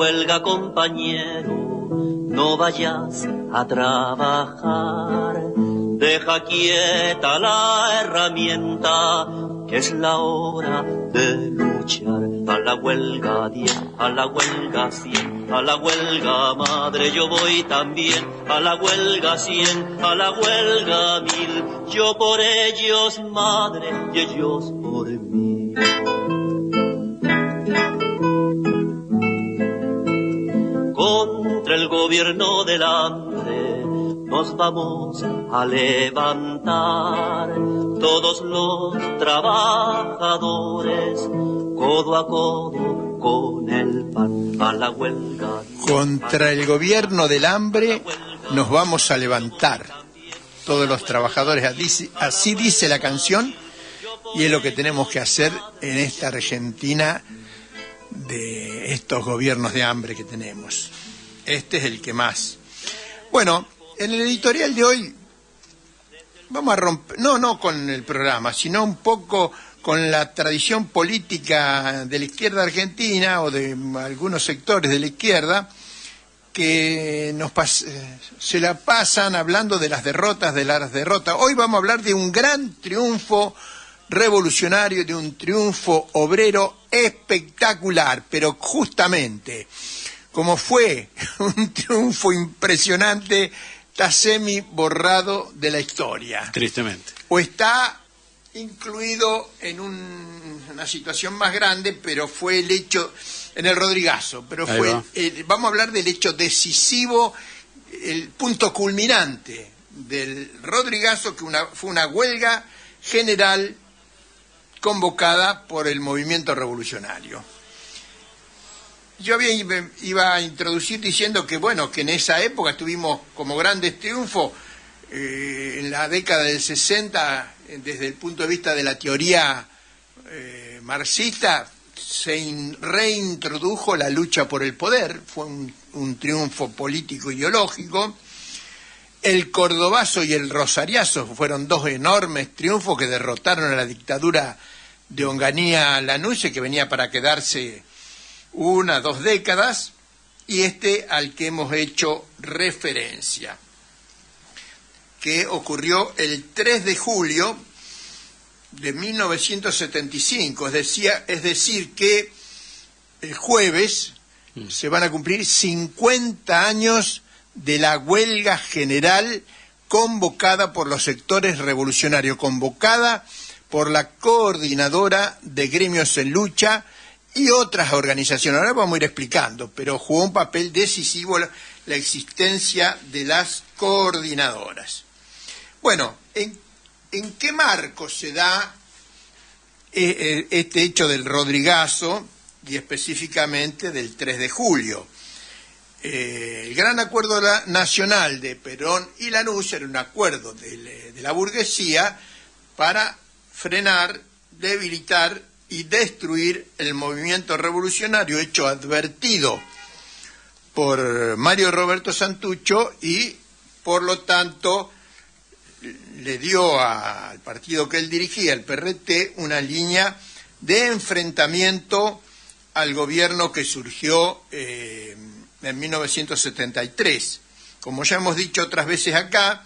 huelga, compañero, no vayas a trabajar. Deja quieta la herramienta, que es la hora de luchar. A la huelga 10, a la huelga 100, a la huelga madre yo voy también. A la huelga 100, a la huelga 1000, yo por ellos madre y ellos por mí. Contra el gobierno del hambre nos vamos a levantar, todos los trabajadores, codo a codo con el pan. A la huelga. Contra el gobierno del hambre nos vamos a levantar, todos los trabajadores, así dice la canción, y es lo que tenemos que hacer en esta Argentina de estos gobiernos de hambre que tenemos. Este es el que más. Bueno, en el editorial de hoy vamos a romper, no con el programa, sino un poco con la tradición política de la izquierda argentina o de algunos sectores de la izquierda que se la pasan hablando de las derrotas, Hoy vamos a hablar de un gran triunfo revolucionario, de un triunfo obrero espectacular, pero justamente como fue un triunfo impresionante, está semi borrado de la historia. Tristemente. O está incluido en una situación más grande, pero fue el hecho, en el Rodrigazo, pero vamos a hablar del hecho decisivo, el punto culminante del Rodrigazo, que fue una huelga general convocada por el movimiento revolucionario. Yo iba a introducir diciendo que, bueno, que en esa época tuvimos como grandes triunfos, en la década del 60, desde el punto de vista de la teoría marxista, se reintrodujo la lucha por el poder, fue un triunfo político ideológico. El cordobazo y el rosariazo fueron dos enormes triunfos que derrotaron a la dictadura de Onganía Lanusse, que venía para quedarse 2 décadas, y al que hemos hecho referencia, que ocurrió el 3 de julio de 1975, es decir que el jueves se van a cumplir 50 años de la huelga general convocada por los sectores revolucionarios, convocada por la Coordinadora de Gremios en Lucha y otras organizaciones. Ahora vamos a ir explicando, pero jugó un papel decisivo la existencia de las coordinadoras. Bueno, ¿en qué marco se da este hecho del Rodrigazo y específicamente del 3 de julio? El gran acuerdo nacional de Perón y Lanusse era un acuerdo de la burguesía para frenar, debilitar y destruir el movimiento revolucionario, hecho advertido por Mario Roberto Santucho, y por lo tanto le dio al partido que él dirigía, el PRT, una línea de enfrentamiento al gobierno que surgió en 1973. Como ya hemos dicho otras veces acá,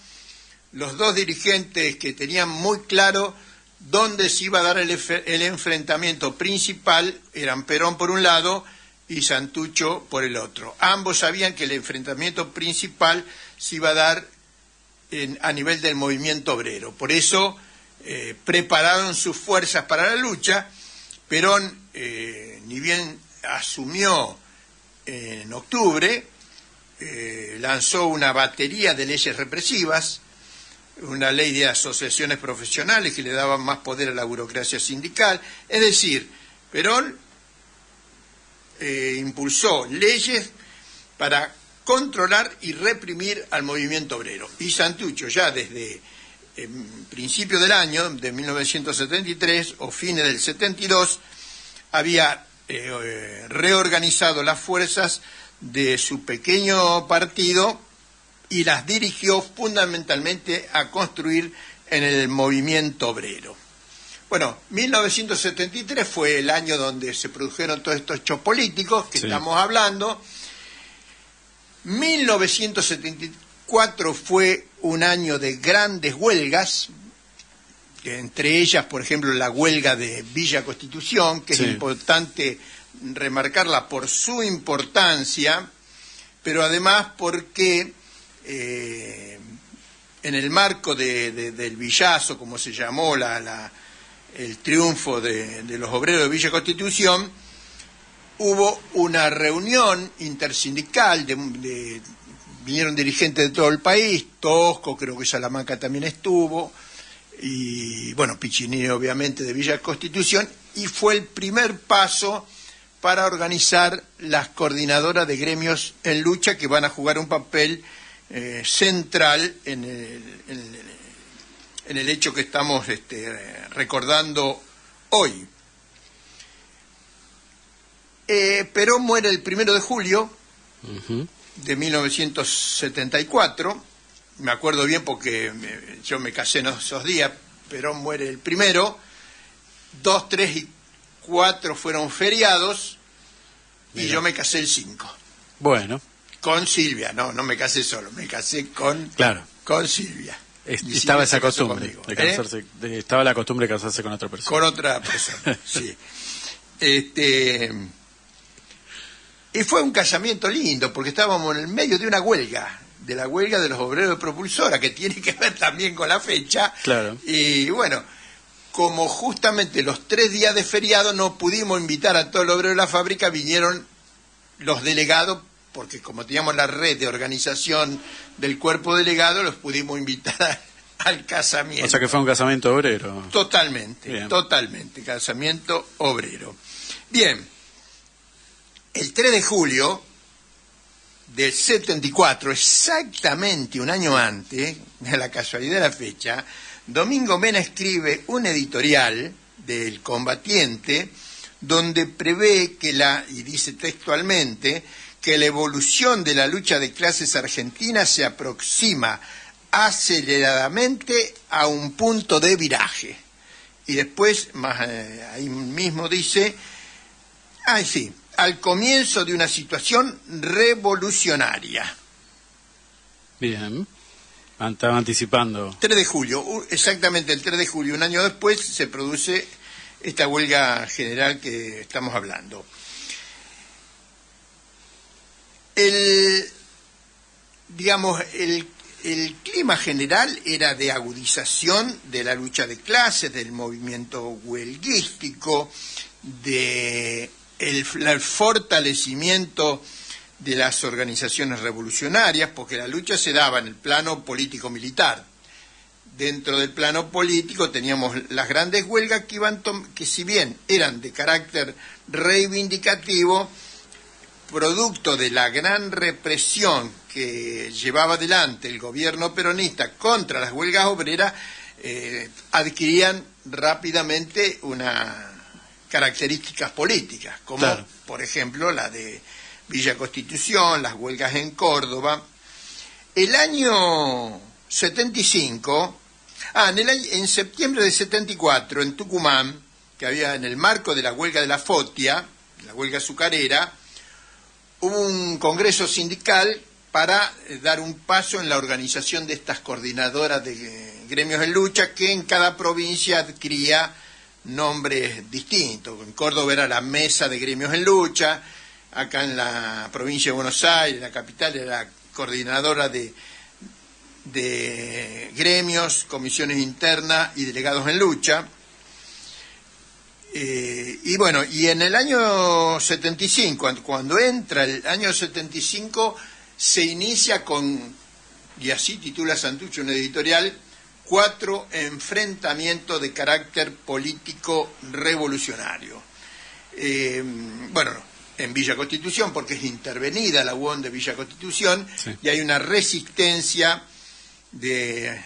los dos dirigentes que tenían muy claro dónde se iba a dar el enfrentamiento principal eran Perón por un lado y Santucho por el otro. Ambos sabían que el enfrentamiento principal se iba a dar a nivel del movimiento obrero. Por eso prepararon sus fuerzas para la lucha. Perón, ni bien asumió en octubre, lanzó una batería de leyes represivas, una ley de asociaciones profesionales que le daban más poder a la burocracia sindical. Es decir, Perón impulsó leyes para controlar y reprimir al movimiento obrero. Y Santucho, ya desde principio del año, de 1973 o fines del 72, había reorganizado las fuerzas de su pequeño partido y las dirigió fundamentalmente a construir en el movimiento obrero. Bueno, 1973 fue el año donde se produjeron todos estos hechos políticos que estamos hablando. 1974 fue un año de grandes huelgas, entre ellas, por ejemplo, la huelga de Villa Constitución, que es importante remarcarla por su importancia, pero además porque en el marco del Villazo, como se llamó el triunfo de los obreros de Villa Constitución, hubo una reunión intersindical, vinieron dirigentes de todo el país, Tosco, creo que Salamanca también estuvo, y bueno, Piccinini obviamente de Villa Constitución, y fue el primer paso para organizar las coordinadoras de gremios en lucha, que van a jugar un papel central en el hecho que estamos recordando hoy. Perón muere el 1 de julio de 1974, me acuerdo bien porque yo me casé en esos días. Perón muere el 1, 2, 3 y 4 fueron feriados. Mira. Y yo me casé el 5. Bueno. Con Silvia, no me casé solo, me casé con Silvia. Estaba esa costumbre de casarse, estaba la costumbre de casarse con otra persona. Con otra persona, sí. Y fue un casamiento lindo, porque estábamos en el medio de una huelga, de la huelga de los obreros de Propulsora, que tiene que ver también con la fecha. Claro. Y bueno, como justamente los 3 días de feriado no pudimos invitar a todos los obreros de la fábrica, vinieron los delegados, porque como teníamos la red de organización del cuerpo delegado, los pudimos invitar al casamiento. O sea que fue un casamiento obrero. Totalmente, casamiento obrero. Bien, el 3 de julio del 74, exactamente un año antes, de la casualidad de la fecha, Domingo Mena escribe un editorial del Combatiente donde prevé y dice textualmente, que la evolución de la lucha de clases argentina se aproxima aceleradamente a un punto de viraje. Y después, ahí mismo dice, al comienzo de una situación revolucionaria. Bien, estaba anticipando. 3 de julio, exactamente el 3 de julio, un año después, se produce esta huelga general que estamos hablando. El clima general era de agudización de la lucha de clases, del movimiento huelguístico, del fortalecimiento de las organizaciones revolucionarias, porque la lucha se daba en el plano político-militar. Dentro del plano político teníamos las grandes huelgas que si bien eran de carácter reivindicativo, producto de la gran represión que llevaba adelante el gobierno peronista contra las huelgas obreras, adquirían rápidamente unas características políticas, como por ejemplo la de Villa Constitución, las huelgas en Córdoba. El año 75, en septiembre de 74, en Tucumán, que había en el marco de la huelga de la Fotia, la huelga azucarera, hubo un congreso sindical para dar un paso en la organización de estas coordinadoras de gremios en lucha, que en cada provincia adquiría nombres distintos. En Córdoba era la Mesa de Gremios en Lucha, acá en la provincia de Buenos Aires, la capital, era la Coordinadora de Gremios, Comisiones Internas y Delegados en Lucha. Y en el año 75, cuando entra el año 75, se inicia con, y así titula Santucho un editorial, 4 enfrentamientos de carácter político revolucionario. En Villa Constitución, porque es intervenida la UON de Villa Constitución, y hay una resistencia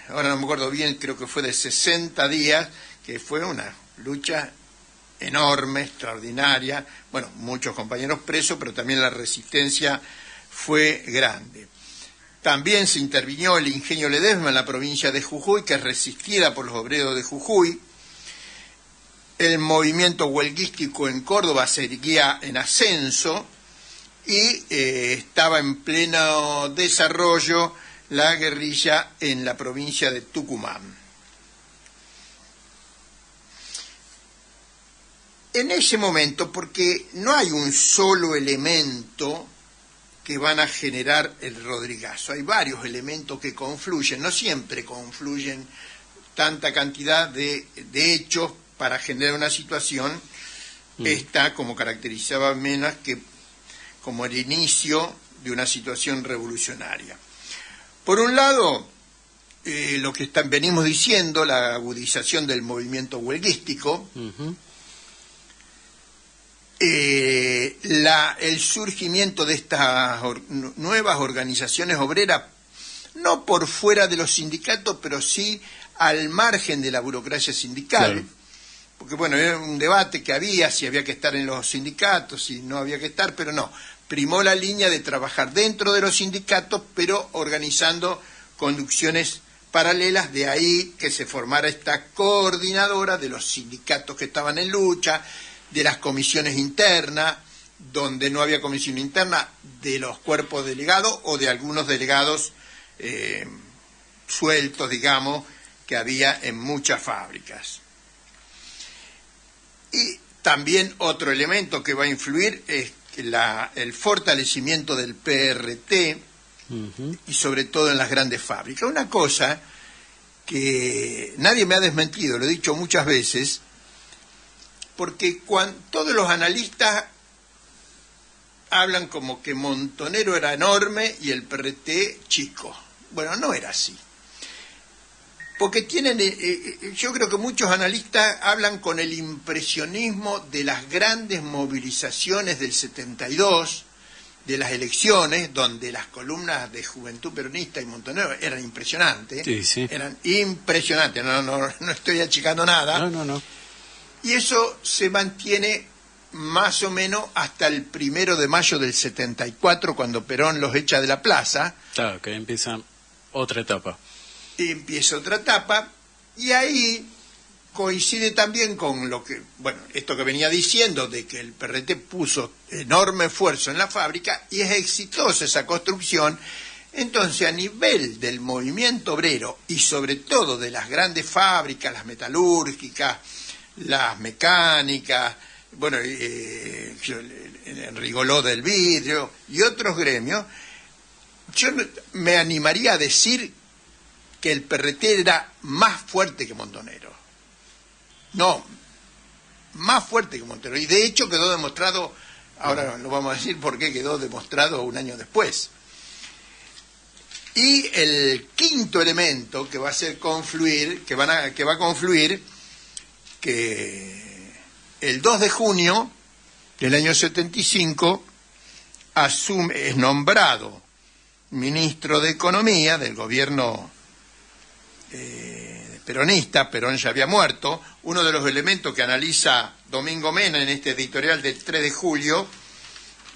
ahora no me acuerdo bien, creo que fue de 60 días, que fue una lucha enorme, extraordinaria, muchos compañeros presos, pero también la resistencia fue grande. También se intervinió el ingenio Ledesma en la provincia de Jujuy, que es resistida por los obreros de Jujuy, el movimiento huelguístico en Córdoba seguía en ascenso y estaba en pleno desarrollo la guerrilla en la provincia de Tucumán. En ese momento, porque no hay un solo elemento que van a generar el Rodrigazo, hay varios elementos que confluyen, no siempre confluyen tanta cantidad de hechos para generar una situación, esta como caracterizaba Menas que como el inicio de una situación revolucionaria. Por un lado, lo que venimos diciendo, la agudización del movimiento huelguístico, el surgimiento de estas nuevas organizaciones obreras, no por fuera de los sindicatos, pero sí al margen de la burocracia sindical, claro. Porque bueno, era un debate que había, si había que estar en los sindicatos, si no había que estar, pero no, primó la línea de trabajar dentro de los sindicatos, pero organizando conducciones paralelas, de ahí que se formara esta coordinadora de los sindicatos que estaban en lucha, de las comisiones internas, donde no había comisión interna, de los cuerpos delegados o de algunos delegados sueltos, digamos, que había en muchas fábricas. Y también otro elemento que va a influir es el fortalecimiento del PRT, y sobre todo en las grandes fábricas. Una cosa que nadie me ha desmentido, lo he dicho muchas veces, porque todos los analistas hablan como que Montonero era enorme y el PRT chico. Bueno, no era así. Porque yo creo que muchos analistas hablan con el impresionismo de las grandes movilizaciones del 72, de las elecciones, donde las columnas de Juventud Peronista y Montonero eran impresionantes. Sí, sí. Eran impresionantes, no estoy achicando nada. No. Y eso se mantiene más o menos hasta el 1 de mayo del 74, cuando Perón los echa de la plaza. Claro, que empieza otra etapa. Y empieza otra etapa, y ahí coincide también con lo que, bueno, esto que venía diciendo, de que el PRT puso enorme esfuerzo en la fábrica, y es exitosa esa construcción. Entonces, a nivel del movimiento obrero, y sobre todo de las grandes fábricas, las metalúrgicas, las mecánicas, bueno, Rigoló del vidrio, y otros gremios, yo me animaría a decir que el PRT era más fuerte que Montonero. No, más fuerte que Montonero. Y de hecho quedó demostrado, ahora lo vamos a decir por qué quedó demostrado un año después. Y el quinto elemento que va a hacer confluir, que va a confluir, que el 2 de junio del año 75 es nombrado ministro de Economía del gobierno peronista. Perón ya había muerto. Uno de los elementos que analiza Domingo Mena en este editorial del 3 de julio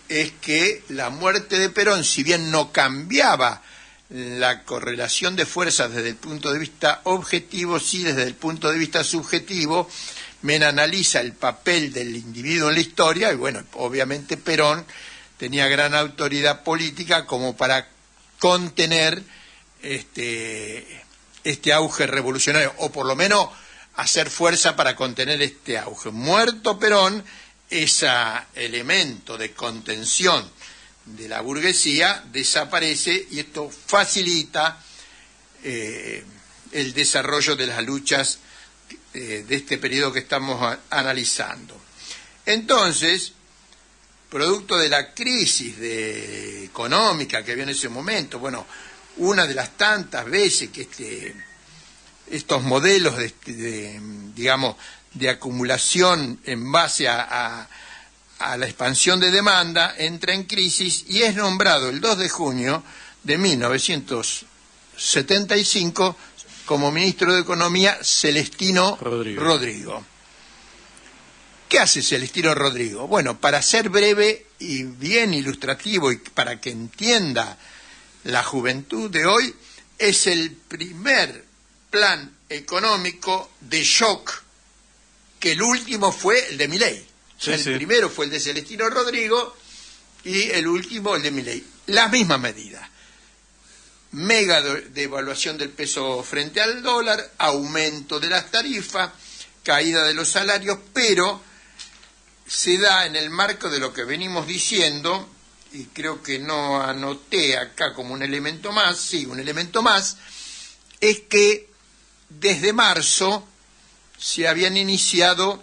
es que la muerte de Perón, si bien no cambiaba la correlación de fuerzas desde el punto de vista objetivo, sí desde el punto de vista subjetivo, Mena analiza el papel del individuo en la historia, y bueno, obviamente Perón tenía gran autoridad política como para contener este auge revolucionario, o por lo menos hacer fuerza para contener este auge. Muerto Perón, ese elemento de contención de la burguesía desaparece, y esto facilita el desarrollo de las luchas de este periodo que estamos analizando. Entonces, producto de la crisis económica que había en ese momento, bueno, una de las tantas veces que estos modelos digamos, de acumulación en base a la expansión de demanda entra en crisis, y es nombrado el 2 de junio de 1975 como ministro de Economía Celestino Rodrigo. ¿Qué hace Celestino Rodrigo? Bueno, para ser breve y bien ilustrativo, y para que entienda la juventud de hoy, es el primer plan económico de shock que el último fue el de Milei. Primero fue el de Celestino Rodrigo y el último el de Milei. Las mismas medidas. Mega devaluación del peso frente al dólar, aumento de las tarifas, caída de los salarios, pero se da en el marco de lo que venimos diciendo, y creo que no anoté acá como un elemento más, sí, un elemento más, es que desde marzo se habían iniciado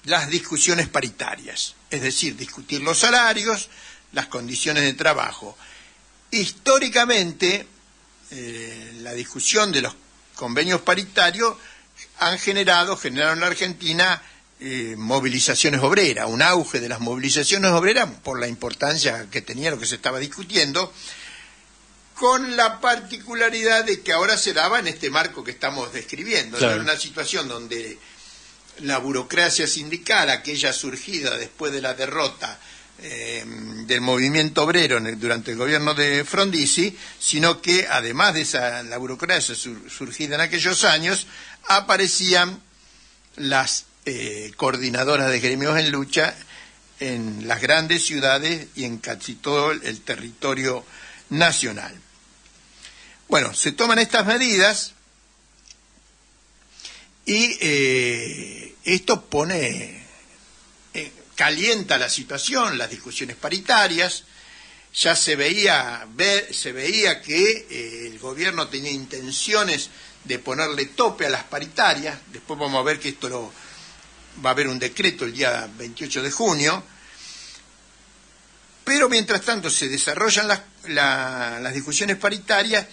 las discusiones paritarias, es decir, discutir los salarios, las condiciones de trabajo. Históricamente, la discusión de los convenios paritarios generaron en la Argentina movilizaciones obreras, un auge de las movilizaciones obreras por la importancia que tenía lo que se estaba discutiendo, con la particularidad de que ahora se daba en este marco que estamos describiendo, claro. En una situación donde la burocracia sindical, aquella surgida después de la derrota del movimiento obrero durante el gobierno de Frondizi, sino que además de la burocracia surgida en aquellos años, aparecían las coordinadoras de gremios en lucha en las grandes ciudades y en casi todo el territorio nacional. Bueno, se toman estas medidas y esto calienta la situación, las discusiones paritarias. Ya se veía que el gobierno tenía intenciones de ponerle tope a las paritarias. Después vamos a ver que va a haber un decreto el día 28 de junio. Pero mientras tanto se desarrollan las discusiones paritarias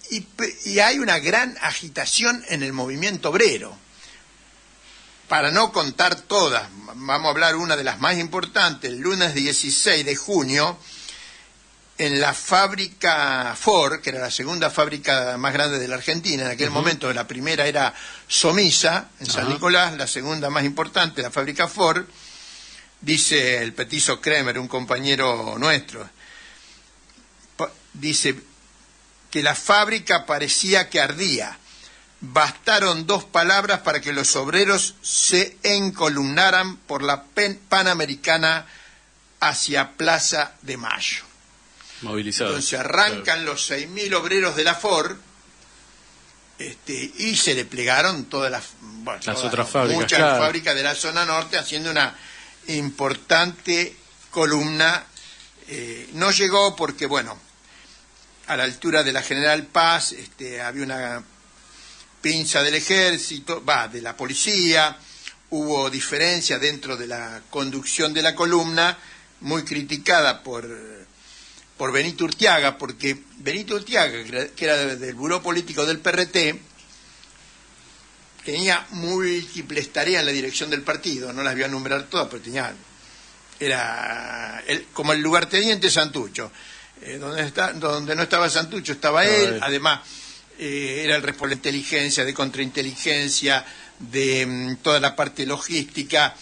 y hay una gran agitación en el movimiento obrero. Para no contar todas, vamos a hablar una de las más importantes. El lunes 16 de junio, en la fábrica Ford, que era la segunda fábrica más grande de la Argentina, en aquel momento la primera era Somisa, en San Nicolás, la segunda más importante, la fábrica Ford, dice el petizo Kremer, un compañero nuestro, dice que la fábrica parecía que ardía. Bastaron 2 palabras para que los obreros se encolumnaran por la Panamericana hacia Plaza de Mayo. Movilizados. Entonces arrancan los 6.000 obreros de la Ford y se le plegaron todas las otras fábricas. Muchas fábricas de la zona norte haciendo una importante columna. No llegó porque, bueno, a la altura de la General Paz había una pinza del ejército, de la policía, hubo diferencia dentro de la conducción de la columna, muy criticada por Benito Urtiaga, porque Benito Urtiaga, que era del Buró Político del PRT, tenía múltiples tareas en la dirección del partido, no las voy a enumerar todas, pero era como el lugarteniente Santucho. Donde no estaba Santucho estaba él, además era el responsable de inteligencia, de contrainteligencia, de toda la parte logística,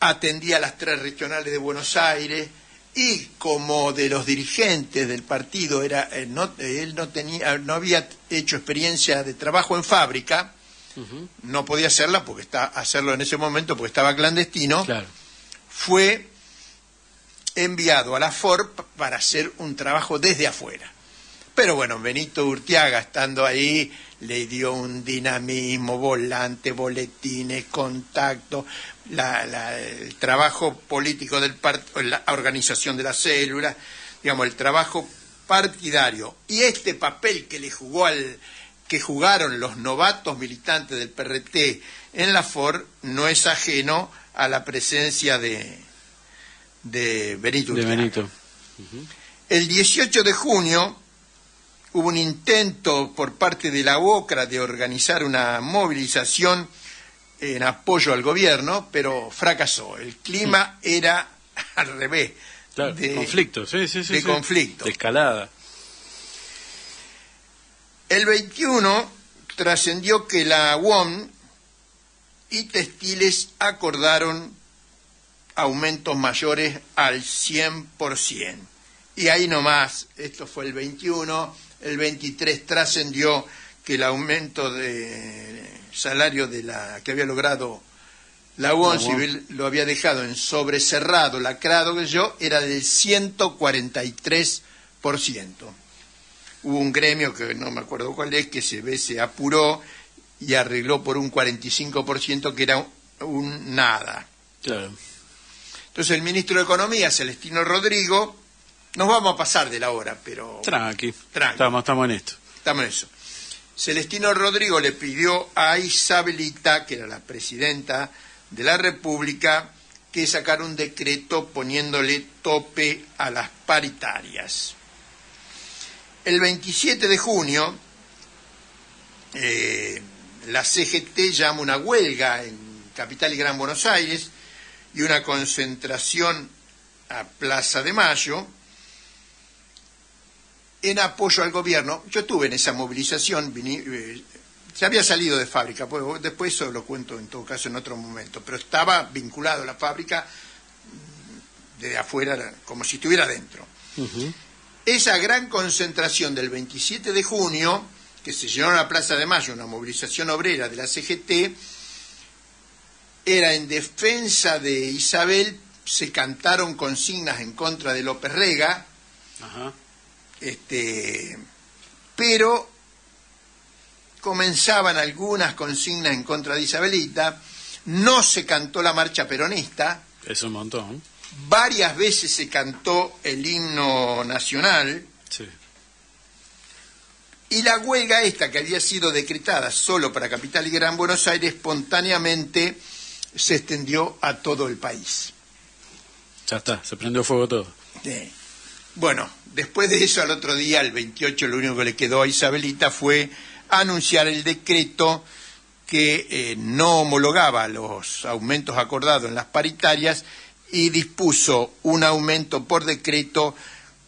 atendía a las 3 regionales de Buenos Aires y como de los dirigentes del partido él no había hecho experiencia de trabajo en fábrica, no podía hacerlo en ese momento porque estaba clandestino, claro. Fue enviado a la Ford para hacer un trabajo desde afuera. Pero bueno, Benito Urtiaga, estando ahí, le dio un dinamismo, volante, boletines, contacto, el trabajo político del partido, la organización de las células, digamos, el trabajo partidario. Y este papel que jugaron los novatos militantes del PRT en la Ford no es ajeno a la presencia de Benito Urtiaga. El 18 de junio hubo un intento por parte de la UOCRA de organizar una movilización en apoyo al gobierno, pero fracasó. El clima era al revés. Claro, de conflicto, de conflicto. De escalada. El 21 trascendió que la UOM y textiles acordaron aumentos mayores al 100%. Y ahí nomás, esto fue el 21, el 23 trascendió que el aumento de salario que había logrado la UON Civil lo había dejado en sobrecerrado, lacrado, que yo, era del 143%. Hubo un gremio, que no me acuerdo cuál es, que se apuró y arregló por un 45%, que era un nada. Claro. Entonces el ministro de Economía, Celestino Rodrigo, nos vamos a pasar de la hora, pero... Tranqui. Estamos en esto. Estamos en eso. Celestino Rodrigo le pidió a Isabelita, que era la presidenta de la República, que sacara un decreto poniéndole tope a las paritarias. El 27 de junio, la CGT llama una huelga en Capital y Gran Buenos Aires y una concentración a Plaza de Mayo en apoyo al gobierno. Yo estuve en esa movilización, se había salido de fábrica, pues después eso lo cuento en todo caso en otro momento, pero estaba vinculado a la fábrica desde afuera, como si estuviera dentro. Esa gran concentración del 27 de junio, que se llenó en la Plaza de Mayo, una movilización obrera de la CGT, era en defensa de Isabel. Se cantaron consignas en contra de López Rega, pero comenzaban algunas consignas en contra de Isabelita. No se cantó la marcha peronista. Es un montón. Varias veces se cantó el himno nacional. Sí. Y la huelga esta, que había sido decretada solo para Capital y Gran Buenos Aires, espontáneamente se extendió a todo el país. Ya está, se prendió fuego todo. Bueno, después de eso, al otro día, el 28, lo único que le quedó a Isabelita fue anunciar el decreto que no homologaba los aumentos acordados en las paritarias y dispuso un aumento por decreto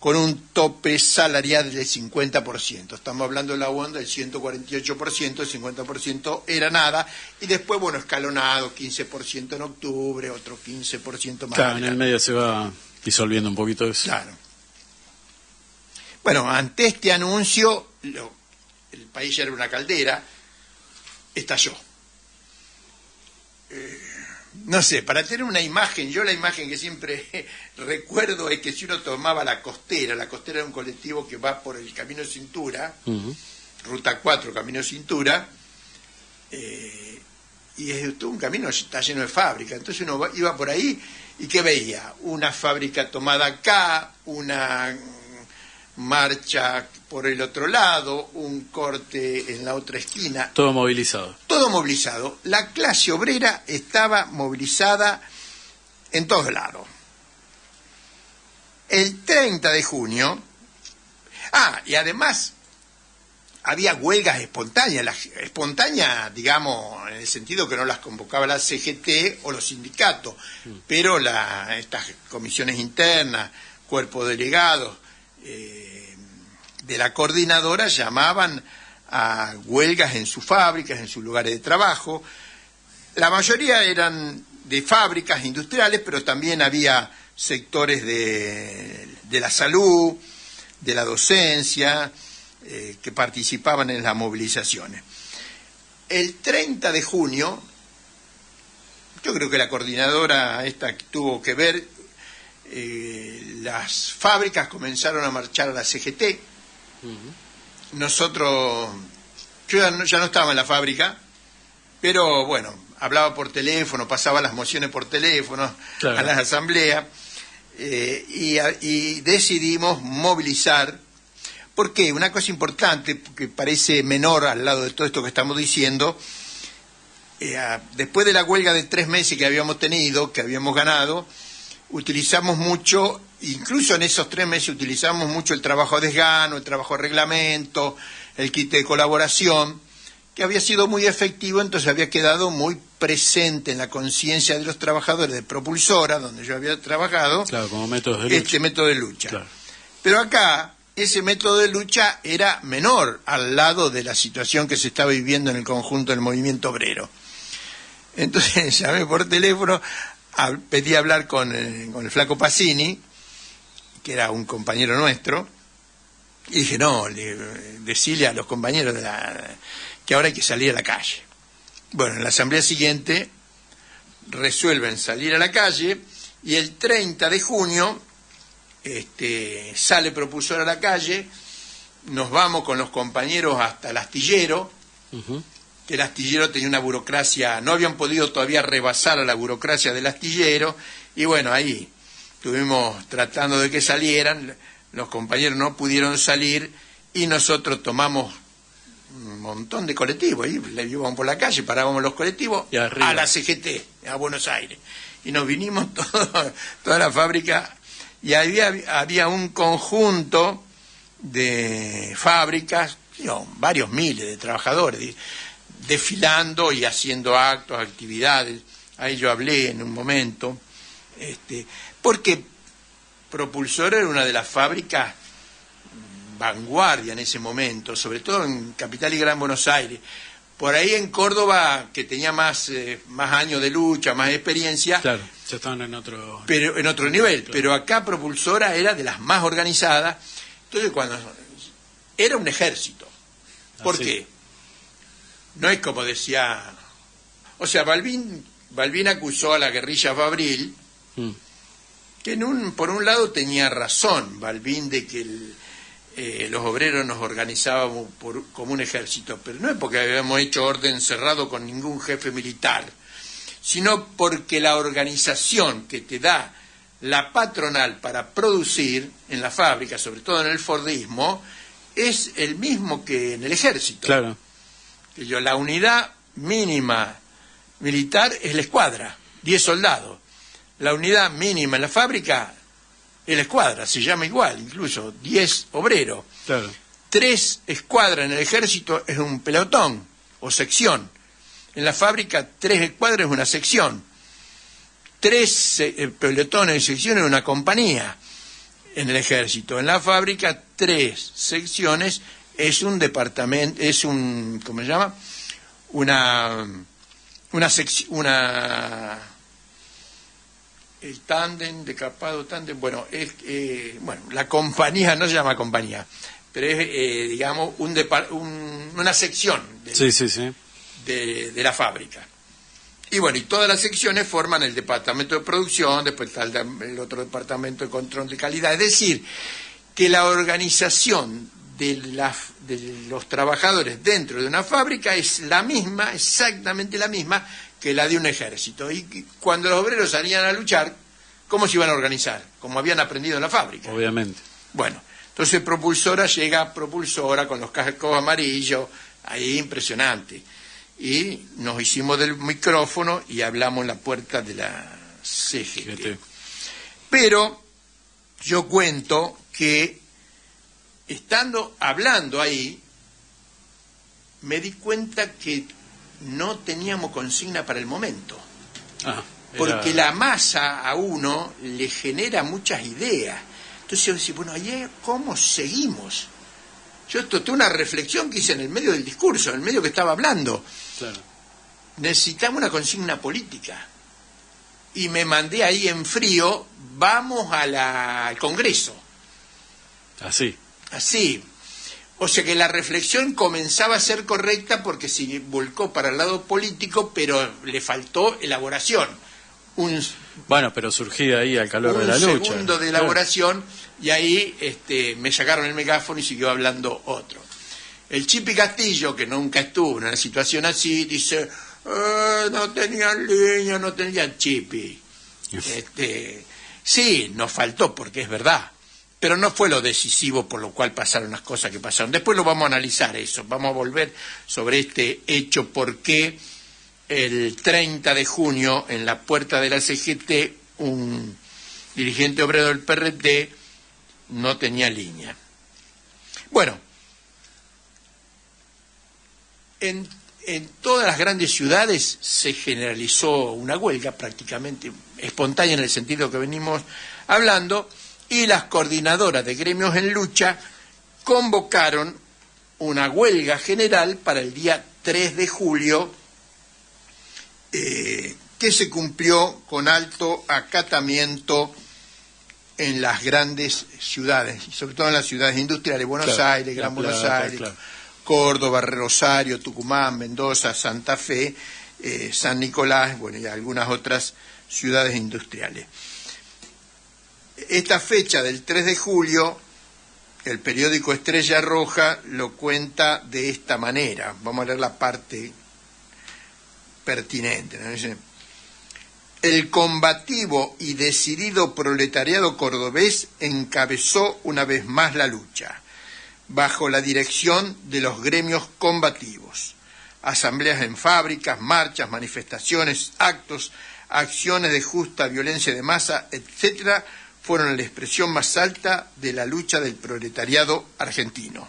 con un tope salarial del 50%. Estamos hablando de la UON del 148%, el 50% era nada, y después, bueno, escalonado, 15% en octubre, otro 15% más. Claro, en el medio se va disolviendo un poquito eso. Claro. Bueno, ante este anuncio, el país ya era una caldera, estalló. No sé, para tener una imagen, yo la imagen que siempre recuerdo es que si uno tomaba la Costera era un colectivo que va por el Camino Cintura, Ruta 4, Camino Cintura, y es todo un camino, está lleno de fábricas. Entonces uno iba por ahí y ¿qué veía? Una fábrica tomada acá, una marcha por el otro lado, un corte en la otra esquina. Todo movilizado. Todo movilizado. La clase obrera estaba movilizada en todos lados. El 30 de junio, y además había huelgas espontáneas, digamos, en el sentido que no las convocaba la CGT o los sindicatos, pero estas comisiones internas, cuerpos delegados, de la coordinadora llamaban a huelgas en sus fábricas, en sus lugares de trabajo. La mayoría eran de fábricas industriales, pero también había sectores de la salud, de la docencia, que participaban en las movilizaciones. El 30 de junio, yo creo que la coordinadora esta tuvo que ver, las fábricas comenzaron a marchar a la CGT. Nosotros, yo ya no estaba en la fábrica, pero bueno, hablaba por teléfono, pasaba las mociones por teléfono, claro, a las asambleas, y decidimos movilizar. ¿Por qué? Una cosa importante, que parece menor al lado de todo esto que estamos diciendo, después de la huelga de 3 meses que habíamos tenido, que habíamos ganado, utilizamos mucho, incluso en esos 3 meses utilizamos mucho el trabajo a desgano, el trabajo a reglamento, el kit de colaboración, que había sido muy efectivo, entonces había quedado muy presente en la conciencia de los trabajadores de Propulsora, donde yo había trabajado, claro, como método de lucha. Este método de lucha. Claro. Pero acá, ese método de lucha era menor al lado de la situación que se estaba viviendo en el conjunto del movimiento obrero. Entonces llamé por teléfono, pedí hablar con el flaco Pacini, que era un compañero nuestro, Y dije, no, decirle a los compañeros que ahora hay que salir a la calle. Bueno, en la asamblea siguiente resuelven salir a la calle y el 30 de junio sale Propulsora a la calle, nos vamos con los compañeros hasta el astillero, que el astillero tenía una burocracia, no habían podido todavía rebasar a la burocracia del astillero, y bueno, ahí estuvimos tratando de que salieran, los compañeros no pudieron salir y nosotros tomamos un montón de colectivos, y le íbamos por la calle, parábamos los colectivos a la CGT, a Buenos Aires, y nos vinimos toda la fábrica, y había un conjunto de fábricas, varios miles de trabajadores, desfilando y haciendo actos, actividades. Ahí yo hablé en un momento, porque Propulsora era una de las fábricas vanguardia en ese momento, sobre todo en Capital y Gran Buenos Aires. Por ahí en Córdoba, que tenía más años de lucha, más experiencia, claro, ya estaban en otro nivel, claro. Pero acá Propulsora era de las más organizadas. Entonces, cuando era un ejército. ¿Por qué? No es como decía... O sea, Balbín acusó a la guerrilla fabril, que por un lado tenía razón Balbín de que los obreros nos organizábamos como un ejército, pero no es porque habíamos hecho orden cerrado con ningún jefe militar, sino porque la organización que te da la patronal para producir en la fábrica, sobre todo en el Fordismo, es el mismo que en el ejército. Claro. La unidad mínima militar es la escuadra, 10 soldados. La unidad mínima en la fábrica es la escuadra, se llama igual, incluso 10 obreros. Claro. 3 escuadras en el ejército es un pelotón o sección. En la fábrica 3 escuadras es una sección. 3 pelotones y secciones es una compañía en el ejército. En la fábrica 3 secciones es un departamento, es un, ¿cómo se llama? El tándem, decapado, tándem, bueno, la compañía no se llama compañía, pero es, digamos, una sección de la fábrica. Y bueno, y todas las secciones forman el departamento de producción, después está el otro departamento de control de calidad. Es decir, que la organización de los trabajadores dentro de una fábrica es la misma, exactamente la misma, que la de un ejército. Y cuando los obreros salían a luchar, ¿cómo se iban a organizar? Como habían aprendido en la fábrica. Obviamente. Bueno, entonces llega Propulsora con los cascos amarillos, ahí impresionante. Y nos hicimos del micrófono y hablamos en la puerta de la CGT. Pero yo cuento que hablando ahí, me di cuenta que no teníamos consigna para el momento. Porque la masa a uno le genera muchas ideas. Entonces yo decía, bueno, ayer, ¿cómo seguimos? Esto es una reflexión que hice en el medio del discurso, en el medio que estaba hablando. Claro. Necesitamos una consigna política. Y me mandé ahí en frío, vamos al Congreso. Así. O sea que la reflexión comenzaba a ser correcta porque se volcó para el lado político, pero le faltó elaboración. Bueno, pero surgía ahí al calor de la lucha. Un segundo de elaboración, y ahí me sacaron el megáfono y siguió hablando otro. El Chipi Castillo, que nunca estuvo en una situación así, dice, no tenían línea, no tenían Chipi. Sí, nos faltó, porque es verdad. Pero no fue lo decisivo por lo cual pasaron las cosas que pasaron. Después lo vamos a analizar eso, vamos a volver sobre este hecho, por qué el 30 de junio en la puerta de la CGT un dirigente obrero del PRT no tenía línea. Bueno, en todas las grandes ciudades se generalizó una huelga prácticamente espontánea en el sentido que venimos hablando, y las coordinadoras de gremios en lucha convocaron una huelga general para el día 3 de julio, que se cumplió con alto acatamiento en las grandes ciudades, sobre todo en las ciudades industriales, Buenos Aires, Gran Buenos Aires, Córdoba, Rosario, Tucumán, Mendoza, Santa Fe, San Nicolás, bueno, y algunas otras ciudades industriales. Esta fecha del 3 de julio, el periódico Estrella Roja lo cuenta de esta manera. Vamos a leer la parte pertinente, ¿no? Dice: el combativo y decidido proletariado cordobés encabezó una vez más la lucha, bajo la dirección de los gremios combativos. Asambleas en fábricas, marchas, manifestaciones, actos, acciones de justa violencia de masa, etcétera, fueron la expresión más alta de la lucha del proletariado argentino.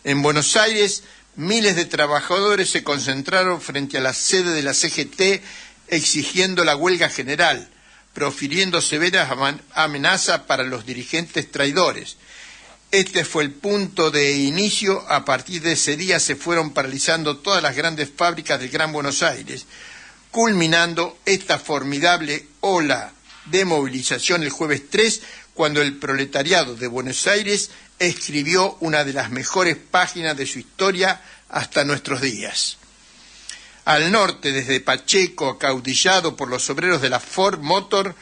En Buenos Aires, miles de trabajadores se concentraron frente a la sede de la CGT exigiendo la huelga general, profiriendo severas amenazas para los dirigentes traidores. Este fue el punto de inicio. A partir de ese día se fueron paralizando todas las grandes fábricas del Gran Buenos Aires, culminando esta formidable ola de movilización el jueves 3, cuando el proletariado de Buenos Aires escribió una de las mejores páginas de su historia hasta nuestros días. Al norte, desde Pacheco, acaudillado por los obreros de la Ford Motor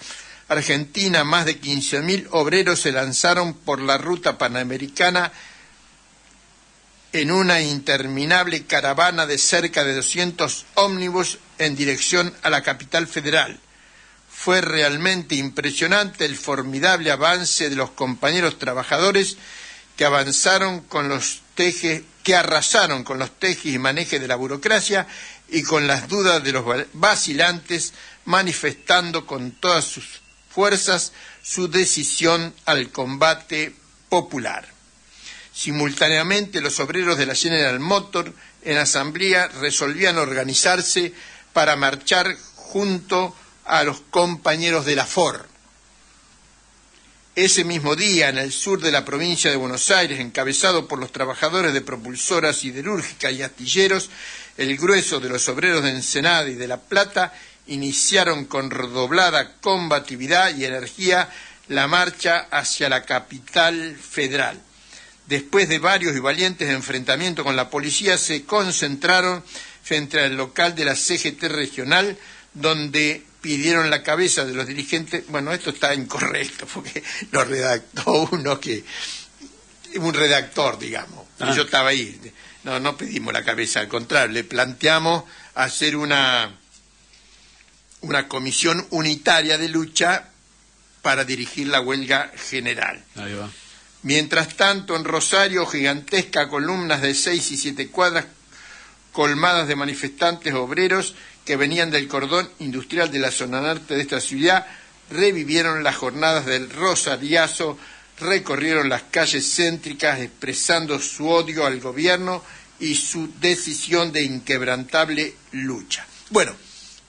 Argentina, más de 15.000 obreros se lanzaron por la ruta panamericana en una interminable caravana de cerca de 200 ómnibus en dirección a la capital federal. Fue realmente impresionante el formidable avance de los compañeros trabajadores que arrasaron con los tejes y manejes de la burocracia y con las dudas de los vacilantes, manifestando con todas sus fuerzas su decisión al combate popular. Simultáneamente, los obreros de la General Motors en asamblea resolvían organizarse para marchar junto a los compañeros de la Ford. Ese mismo día, en el sur de la provincia de Buenos Aires, encabezado por los trabajadores de propulsoras siderúrgicas y astilleros, el grueso de los obreros de Ensenada y de La Plata iniciaron con redoblada combatividad y energía la marcha hacia la capital federal. Después de varios y valientes enfrentamientos con la policía, se concentraron frente al local de la CGT regional, donde pidieron la cabeza de los dirigentes. Bueno, esto está incorrecto porque lo redactó un redactor, digamos. Yo estaba ahí. No pedimos la cabeza, al contrario, le planteamos hacer una comisión unitaria de lucha para dirigir la huelga general. Ahí va. Mientras tanto, en Rosario, gigantescas columnas de 6 y 7 cuadras colmadas de manifestantes obreros que venían del cordón industrial de la zona norte de esta ciudad, revivieron las jornadas del Rosariazo, recorrieron las calles céntricas expresando su odio al gobierno y su decisión de inquebrantable lucha. Bueno,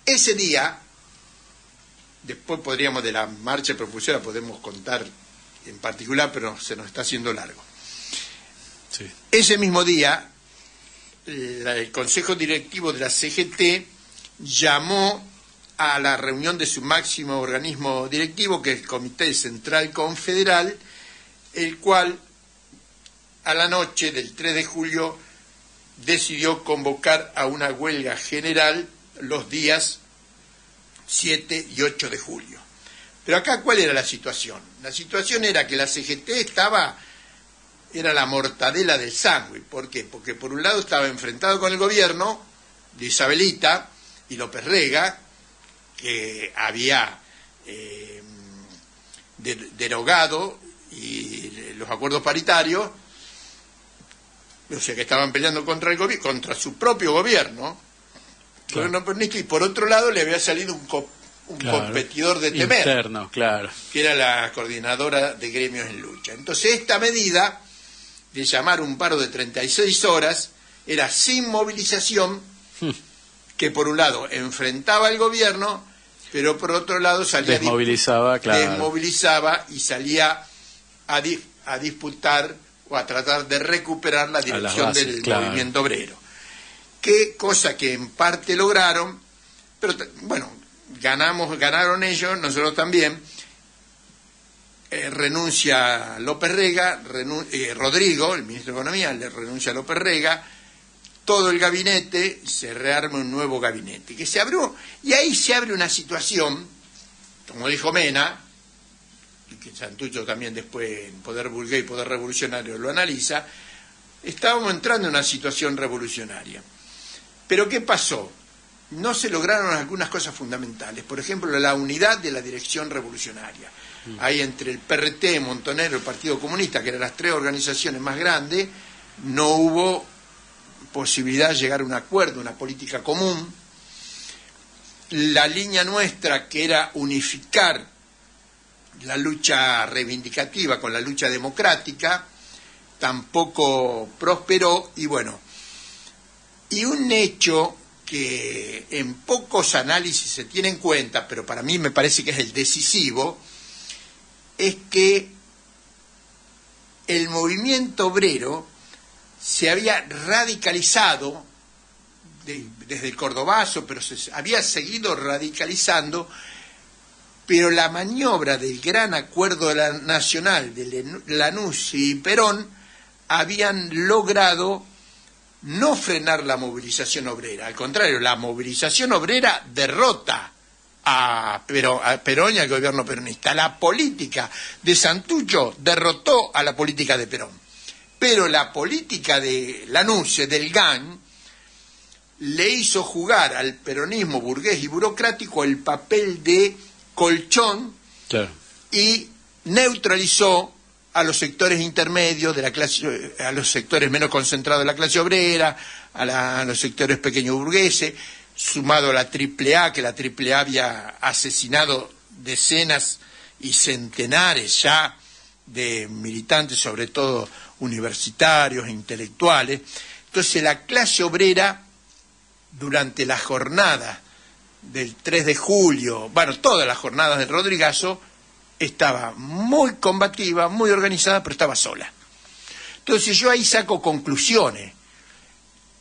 ese día, después podríamos de la marcha propulsora, podemos contar en particular, pero se nos está haciendo largo. Sí. Ese mismo día, el Consejo Directivo de la CGT llamó a la reunión de su máximo organismo directivo, que es el Comité Central Confederal, el cual a la noche del 3 de julio decidió convocar a una huelga general los días 7 y 8 de julio. Pero acá, ¿cuál era la situación? La situación era que la CGT era la mortadela del sándwich. ¿Por qué? Porque por un lado estaba enfrentado con el gobierno de Isabelita y López Rega, que había derogado los acuerdos paritarios, o sea que estaban peleando contra su propio gobierno, claro. Y por otro lado le había salido un competidor de Temer, interno, claro, que era la coordinadora de gremios en lucha. Entonces esta medida de llamar un paro de 36 horas era sin movilización, que por un lado enfrentaba al gobierno, pero por otro lado salía desmovilizaba y salía a disputar o a tratar de recuperar la dirección del movimiento obrero. Qué cosa que en parte lograron, pero bueno, ganaron ellos, nosotros también, renuncia López Rega, Rodrigo, el ministro de Economía, le renuncia a López Rega, todo el gabinete, se rearma un nuevo gabinete, que se abrió, y ahí se abre una situación, como dijo Mena, y que Santucho también después en Poder Burgués y Poder Revolucionario lo analiza, estábamos entrando en una situación revolucionaria. Pero ¿qué pasó? No se lograron algunas cosas fundamentales, por ejemplo, la unidad de la dirección revolucionaria. Ahí entre el PRT, Montonero y el Partido Comunista, que eran las tres organizaciones más grandes, no hubo posibilidad de llegar a un acuerdo, una política común. La línea nuestra, que era unificar la lucha reivindicativa con la lucha democrática, tampoco prosperó. Y bueno, y un hecho que en pocos análisis se tiene en cuenta, pero para mí me parece que es el decisivo, es que el movimiento obrero se había radicalizado desde el Cordobazo, pero se había seguido radicalizando, pero la maniobra del gran acuerdo nacional de Lanús y Perón habían logrado no frenar la movilización obrera, al contrario, la movilización obrera derrota a Perón y al gobierno peronista. La política de Santucho derrotó a la política de Perón, pero la política de Lanús, del GAN, le hizo jugar al peronismo burgués y burocrático el papel de colchón, claro, y neutralizó a los sectores intermedios de la clase, a los sectores menos concentrados de la clase obrera, a los sectores pequeños burgueses, sumado a la AAA, que la AAA había asesinado decenas y centenares ya de militantes, sobre todo universitarios e intelectuales. Entonces la clase obrera, durante la jornada del 3 de julio, bueno, todas las jornadas del Rodrigazo, estaba muy combativa, muy organizada, pero estaba sola. Entonces yo ahí saco conclusiones.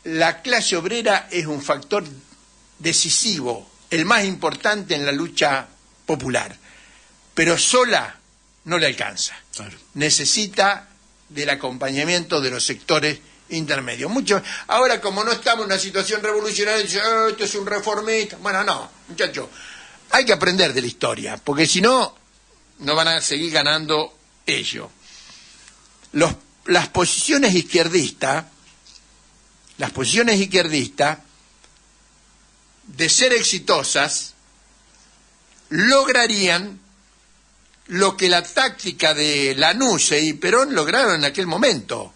La clase obrera es un factor decisivo, el más importante en la lucha popular, pero sola no le alcanza. Claro. Necesita del acompañamiento de los sectores intermedios. Ahora, como no estamos en una situación revolucionaria, dicen, esto es un reformista. Bueno, no, muchachos, hay que aprender de la historia, porque si no, no van a seguir ganando ellos. Las posiciones izquierdistas, de ser exitosas, lograrían lo que la táctica de Lanús y Perón lograron en aquel momento.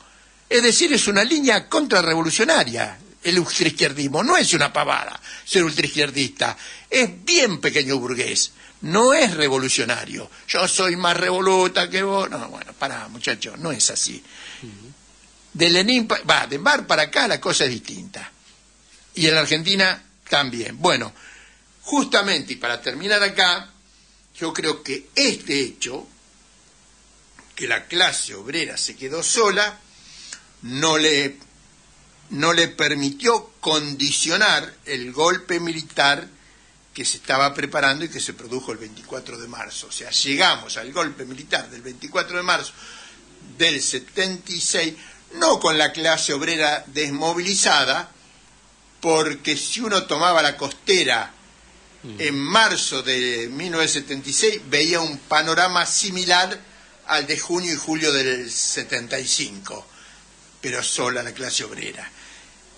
Es decir, es una línea contrarrevolucionaria. El ultraizquierdismo no es una pavada ser ultraizquierdista, es bien pequeño burgués, no es revolucionario. Yo soy más revoluta que vos. No, bueno, pará, muchachos, no es así. De Lenin, de Mar para acá la cosa es distinta. Y en la Argentina también. Bueno, justamente, y para terminar acá, yo creo que este hecho, que la clase obrera se quedó sola, no le permitió condicionar el golpe militar que se estaba preparando y que se produjo el 24 de marzo. O sea, llegamos al golpe militar del 24 de marzo del 76, no con la clase obrera desmovilizada, porque si uno tomaba la Costera en marzo de 1976, veía un panorama similar al de junio y julio del 75, pero sola la clase obrera.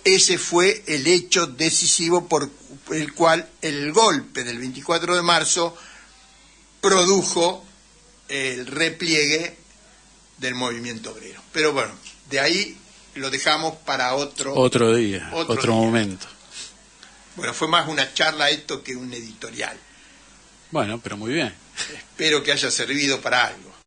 Ese fue el hecho decisivo por el cual el golpe del 24 de marzo produjo el repliegue del movimiento obrero. Pero bueno, de ahí lo dejamos para otro día, otro momento. Bueno, fue más una charla esto que un editorial. Bueno, pero muy bien. Espero que haya servido para algo.